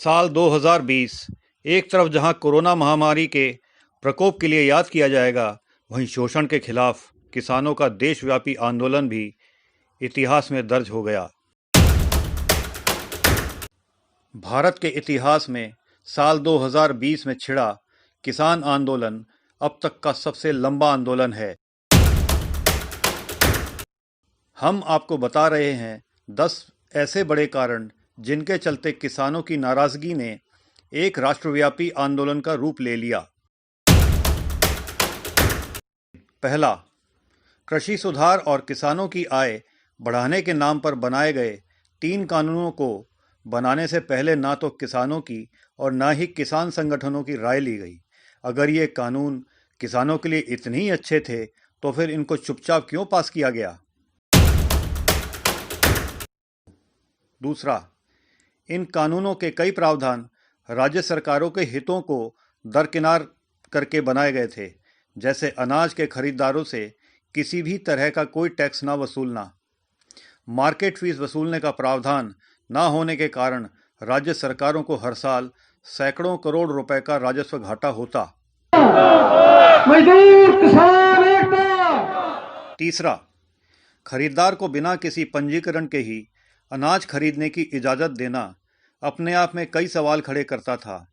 साल 2020 एक तरफ जहां कोरोना महामारी के प्रकोप के लिए याद किया जाएगा, वहीं शोषण के खिलाफ किसानों का देशव्यापी आंदोलन भी इतिहास में दर्ज हो गया। भारत के इतिहास में साल 2020 में छिड़ा किसान आंदोलन अब तक का सबसे लंबा आंदोलन है। हम आपको बता रहे हैं 10 ऐसे बड़े कारण जिनके चलते किसानों की नाराजगी ने एक राष्ट्रव्यापी आंदोलन का रूप ले लिया। पहला, कृषि सुधार और किसानों की आय बढ़ाने के नाम पर बनाए गए 3 कानूनों को बनाने से पहले ना तो किसानों की और ना ही किसान संगठनों की राय ली गई। अगर ये कानून किसानों के लिए इतने ही अच्छे थे तो फिर इनको चुपचाप क्यों पास किया गया? दूसरा, इन कानूनों के कई प्रावधान राज्य सरकारों के हितों को दरकिनार करके बनाए गए थे, जैसे अनाज के खरीदारों से किसी भी तरह का कोई टैक्स ना वसूलना, मार्केट फीस वसूलने का प्रावधान ना होने के कारण राज्य सरकारों को हर साल सैकड़ों करोड़ रुपए का राजस्व घाटा होता। तीसरा, खरीदार को बिना किसी पंजीकरण के ही अनाज खरीदने की इजाज़त देना अपने आप में कई सवाल खड़े करता था।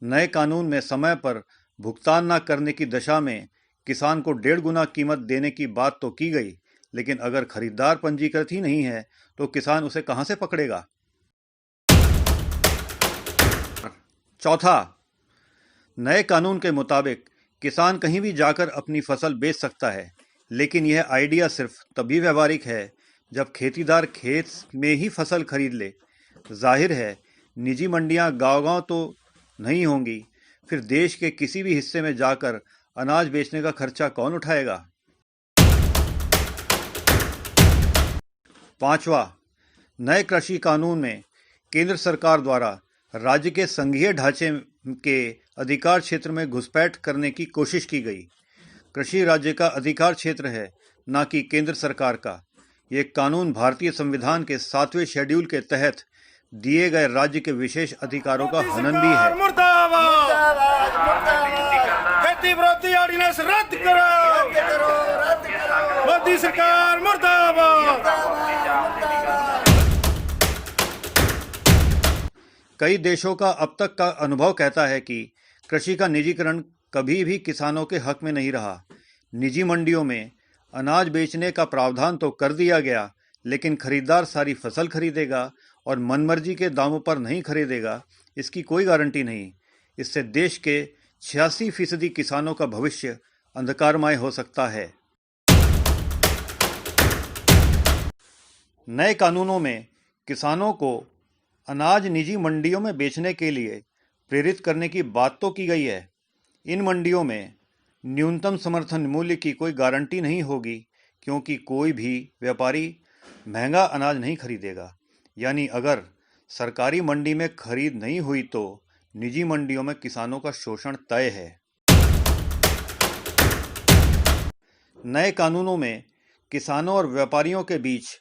नए कानून में समय पर भुगतान न करने की दशा में किसान को 1.5 गुना कीमत देने की बात तो की गई, लेकिन अगर खरीदार पंजीकृत ही नहीं है तो किसान उसे कहां से पकड़ेगा? चौथा, नए कानून के मुताबिक किसान कहीं भी जाकर अपनी फसल बेच सकता है, लेकिन यह आइडिया सिर्फ तभी व्यवहारिक है जब खेतीदार खेत में ही फसल खरीद ले। जाहिर है निजी मंडियां गांव-गांव तो नहीं होंगी, फिर देश के किसी भी हिस्से में जाकर अनाज बेचने का खर्चा कौन उठाएगा? पांचवा, नए कृषि कानून में केंद्र सरकार द्वारा राज्य के संघीय ढांचे के अधिकार क्षेत्र में घुसपैठ करने की कोशिश की गई। कृषि राज्य का अधिकार क्षेत्र है, न कि केंद्र सरकार का। ये कानून भारतीय संविधान के 7वें शेड्यूल के तहत दिए गए राज्य के विशेष अधिकारों का हनन भी है। खेती विरोधी ऑर्डिनेंस रद्द करो, मोदी सरकार मुर्दाबाद। कई देशों का अब तक का अनुभव कहता है कि कृषि का निजीकरण कभी भी किसानों के हक में नहीं रहा। निजी मंडियों में अनाज बेचने का प्रावधान तो कर दिया गया, लेकिन खरीदार सारी फसल खरीदेगा और मनमर्जी के दामों पर नहीं खरीदेगा, इसकी कोई गारंटी नहीं। इससे देश के 86% किसानों का भविष्य अंधकारमय हो सकता है। नए कानूनों में किसानों को अनाज निजी मंडियों में बेचने के लिए प्रेरित करने की बात तो की गई है। इन मंडियों में न्यूनतम समर्थन मूल्य की कोई गारंटी नहीं होगी, क्योंकि कोई भी व्यापारी महंगा अनाज नहीं खरीदेगा। यानी अगर सरकारी मंडी में खरीद नहीं हुई तो निजी मंडियों में किसानों का शोषण तय है। नए कानूनों में किसानों और व्यापारियों के बीच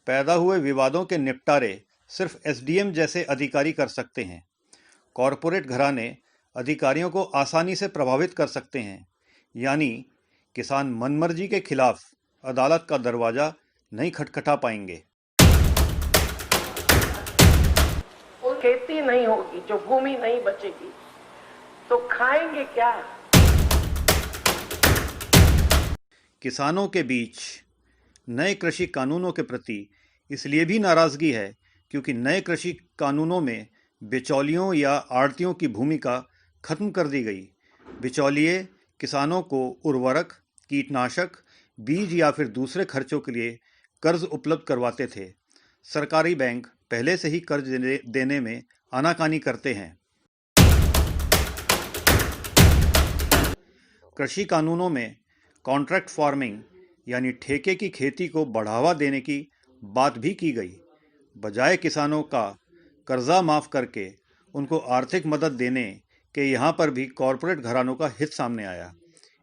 पैदा हुए विवादों के निपटारे सिर्फ एसडीएम जैसे अधिकारी कर सकते हैं। कॉरपोरेट घराने अधिकारियों को आसानी से प्रभावित कर सकते हैं, यानी किसान मनमर्जी के खिलाफ अदालत का दरवाजा नहीं खटखटा पाएंगे। खेती नहीं होगी, जो भूमि नहीं बचेगी, तो खाएंगे क्या? किसानों के बीच नए कृषि कानूनों के प्रति इसलिए भी नाराजगी है क्योंकि नए कृषि कानूनों में बिचौलियों या आड़तियों की भूमिका खत्म कर दी गई। बिचौलिए किसानों को उर्वरक, कीटनाशक, बीज या फिर दूसरे खर्चों के लिए कर्ज उपलब्ध करवाते थे। सरकारी बैंक पहले से ही कर्ज देने में आनाकानी करते हैं। कृषि कानूनों में कॉन्ट्रैक्ट फार्मिंग यानी ठेके की खेती को बढ़ावा देने की बात भी की गई। बजाय किसानों का कर्जा माफ करके उनको आर्थिक मदद देने के यहाँ पर भी कॉरपोरेट घरानों का हित सामने आया।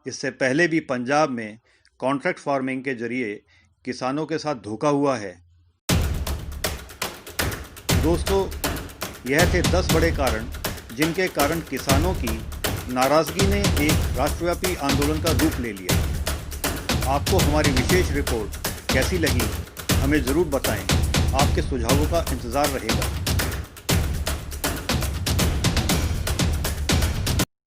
इससे पहले भी पंजाब में कॉन्ट्रैक्ट फार्मिंग के जरिए किसानों के साथ धोखा हुआ है। दोस्तों, यह थे 10 बड़े कारण जिनके कारण किसानों की नाराज़गी ने एक राष्ट्रव्यापी आंदोलन का रूप ले लिया। आपको हमारी विशेष रिपोर्ट कैसी लगी, हमें ज़रूर बताएं। आपके सुझावों का इंतज़ार रहेगा।